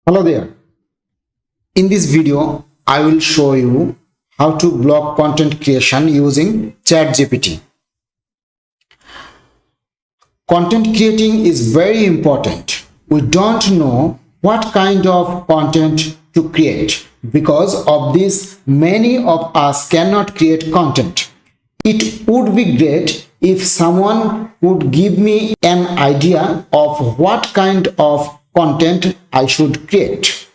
Hello there. In this video, I will show you how to block content creation using ChatGPT. Content creating is very important. We don't know what kind of content to create. Because of this, many of us cannot create content. It would be great if someone would give me an idea of what kind of content I should create.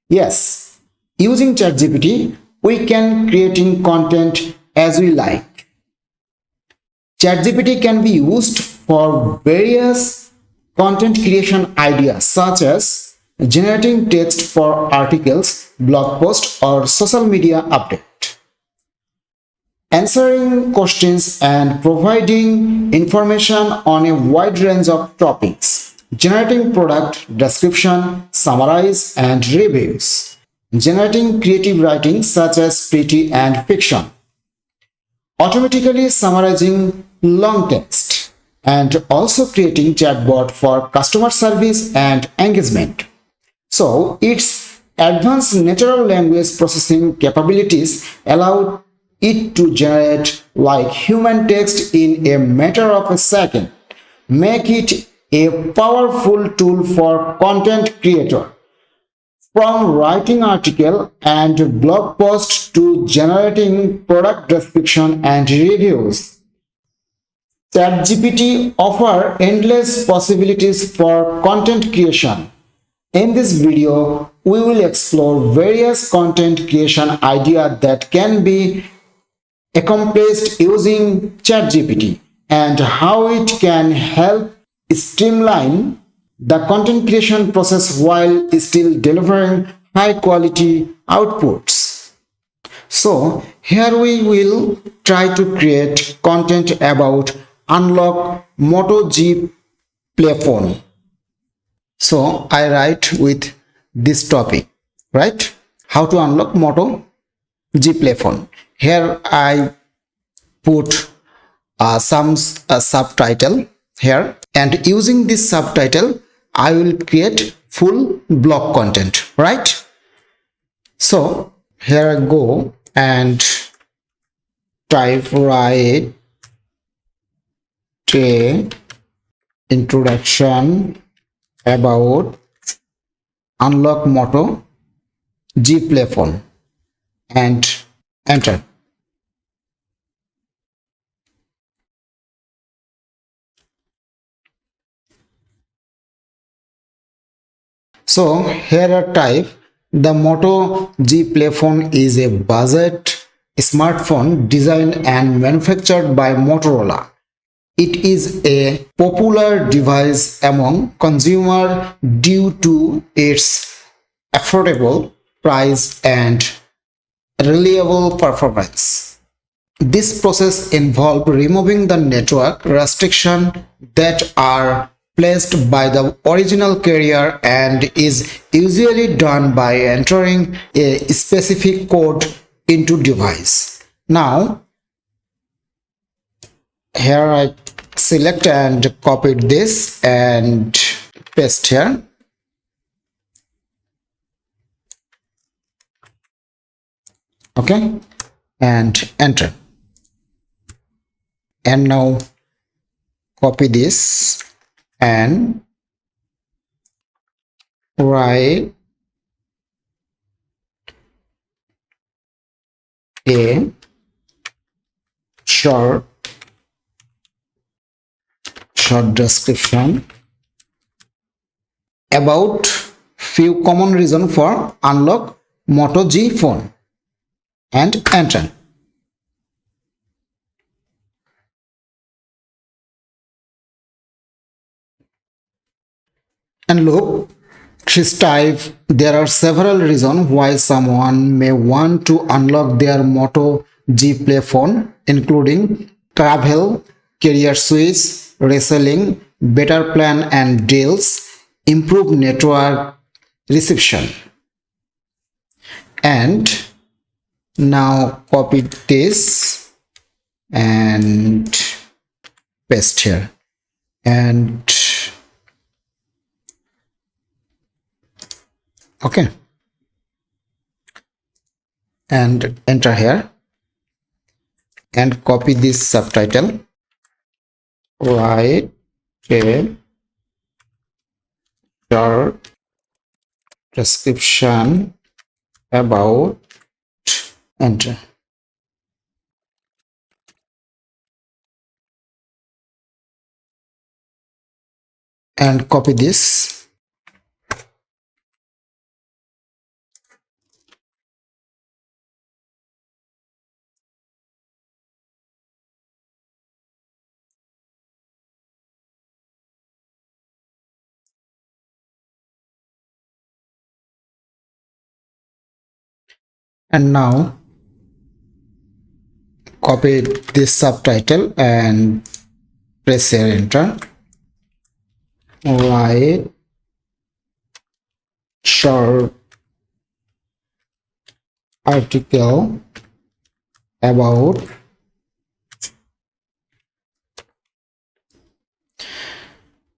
Yes, using ChatGPT, we can creating content as we like. ChatGPT can be used for various content creation ideas such as generating text for articles, blog posts, or social media update, answering questions and providing information on a wide range of topics, generating product description, summarize, and reviews, generating creative writing such as pretty and fiction, automatically summarizing long text, and also creating chatbot for customer service and engagement. So its advanced natural language processing capabilities allow it to generate like human text in a matter of a second, make it a powerful tool for content creator. From writing article and blog posts to generating product description and reviews, ChatGPT offers endless possibilities for content creation. In this video, we will explore various content creation ideas that can be accomplished using ChatGPT and how it can help streamline the content creation process while still delivering high quality outputs. So here we will try to create content about unlock Moto G play phone. So I write with this topic, right? How to unlock Moto G play phone. Here I put some subtitle here, and using this subtitle I will create full blog content, right? So here I go and type write a introduction about unlock Moto G play phone and enter. So here I type the Moto G play phone is a budget smartphone designed and manufactured by Motorola. It is a popular device among consumers due to its affordable price and reliable performance. This process involves removing the network restrictions that are placed by the original carrier and is usually done by entering a specific code into device. Now here I select and copy this and paste here. Okay, and enter. And now copy this and write a short description about few common reasons for unlock Moto G phone and enter. And look, this type there are several reasons why someone may want to unlock their Moto G play phone, including travel, career switch, reselling, better plan and deals, improved network reception. And now copy this and paste here and Okay, and enter here and copy this subtitle. Write a short description about, enter, and copy this. And now copy this subtitle and press here enter. Write short article about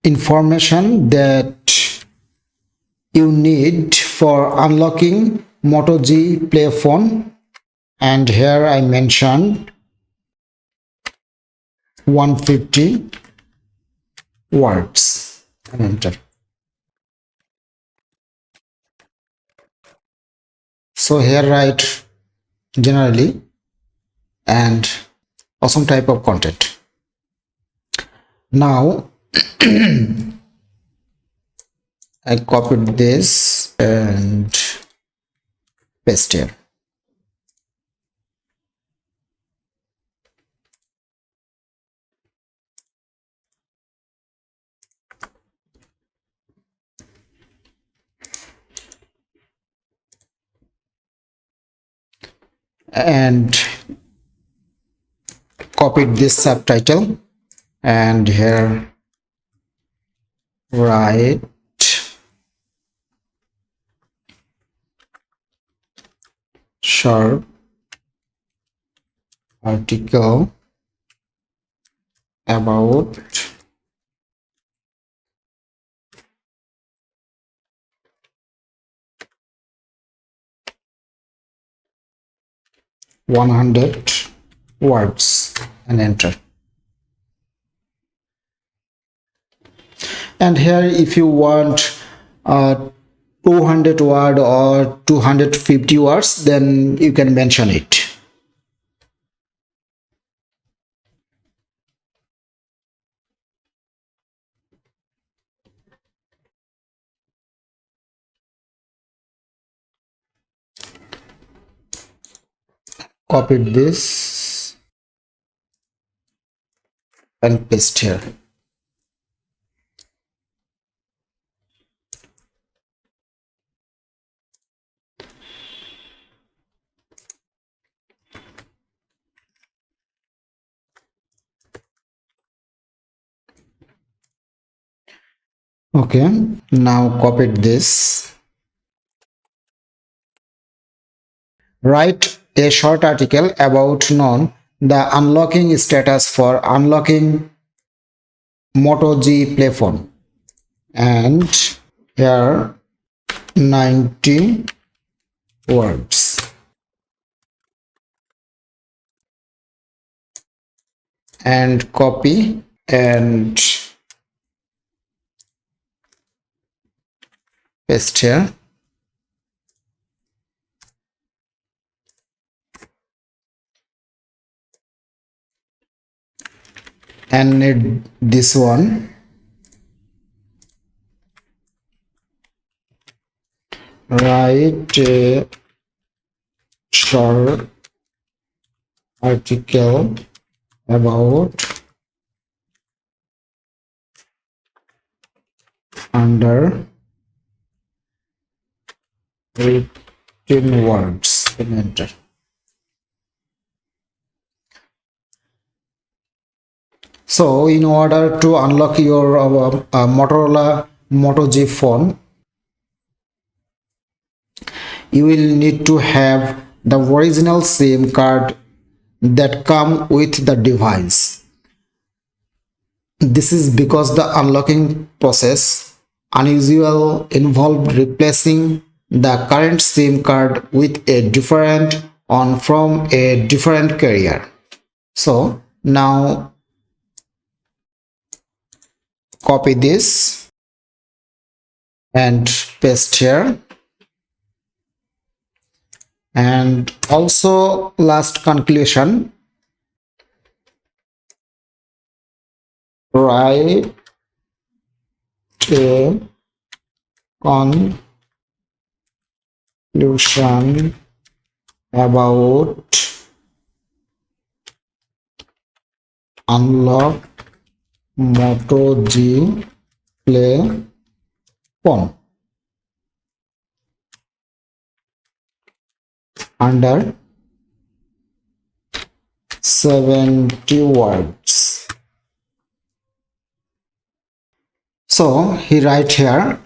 information that you need for unlocking Moto G Play phone, and here I mentioned 150 words and enter. So here write generally and awesome type of content. Now I copied this and paste here. And copied this subtitle and here write short article about (100) words and enter. And here if you want 200 word or 250 words, then you can mention it. Copied this and paste here. Okay, now copied this. Write a short article about the unlocking status for unlocking Moto G Play phone, and here 90 words and copy and paste here. And need this one. Write a short article about under written words and enter. So in order to unlock your Motorola Moto G phone, you will need to have the original SIM card that come with the device. This is because the unlocking process unusual involved replacing the current SIM card with a different one from a different carrier. So now copy this and paste here. And also last conclusion, write a conclusion about unlock Moto G Play phone under 70 words. So he write here,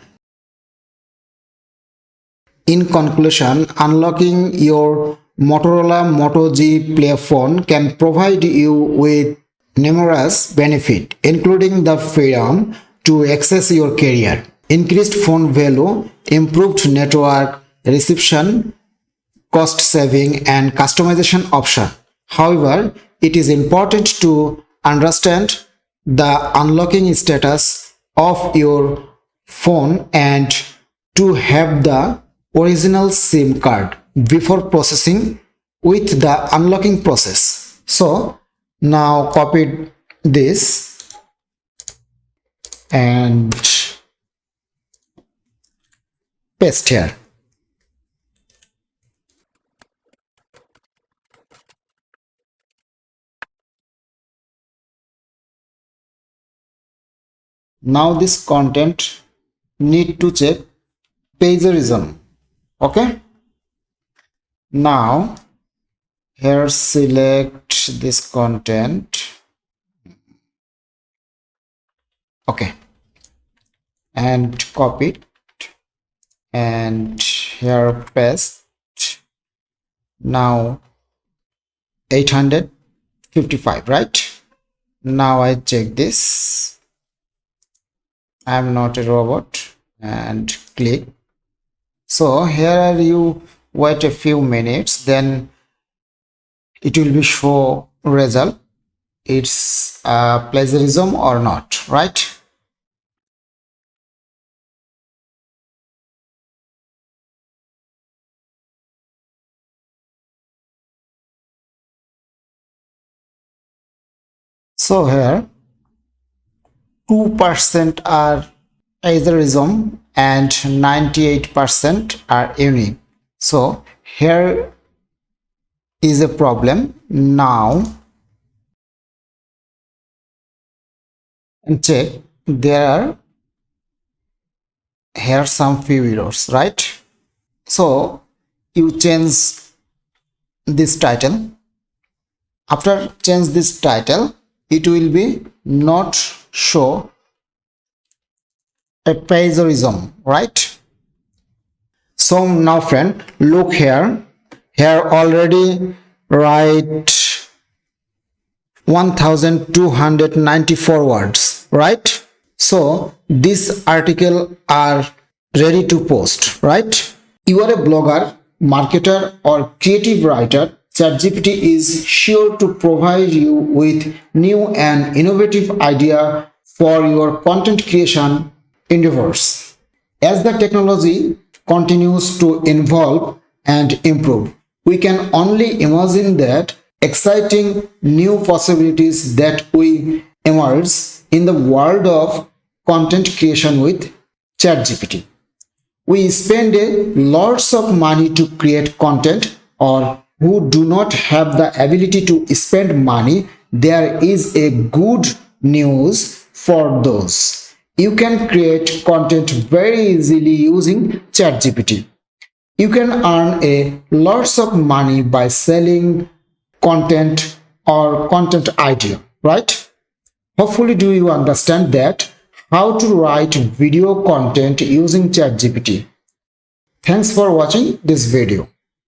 in conclusion, unlocking your Motorola Moto G Play phone can provide you with numerous benefits, including the freedom to access your career, increased phone value, improved network reception, cost saving, and customization option. However, it is important to understand the unlocking status of your phone and to have the original SIM card before processing with the unlocking process. So now copy this and paste here. Now this content need to check plagiarism. Okay, now here select this content. Okay, and copy it and here paste. Now 855, right? Now I check this. I'm not a robot and click. So here you wait a few minutes, then it will be show result. It's plagiarism or not, right? So here 2% are plagiarism and 98% are unique. So here is a problem. Now and check, there are here some few errors, right? So you change this title. After change this title, it will be not show a plagiarism, right? So now friend, look here already write 1294 words, right? So this article are ready to post, right? You are a blogger, marketer, or creative writer. ChatGPT is sure to provide you with new and innovative idea for your content creation endeavors. As the technology continues to evolve and improve, we can only imagine that exciting new possibilities that will emerge in the world of content creation with ChatGPT. We spend lots of money to create content, or who do not have the ability to spend money. There is a good news for those. You can create content very easily using ChatGPT. You can earn lots of money by selling content or content idea, right? Hopefully, do you understand that how to write video content using ChatGPT? Thanks for watching this video.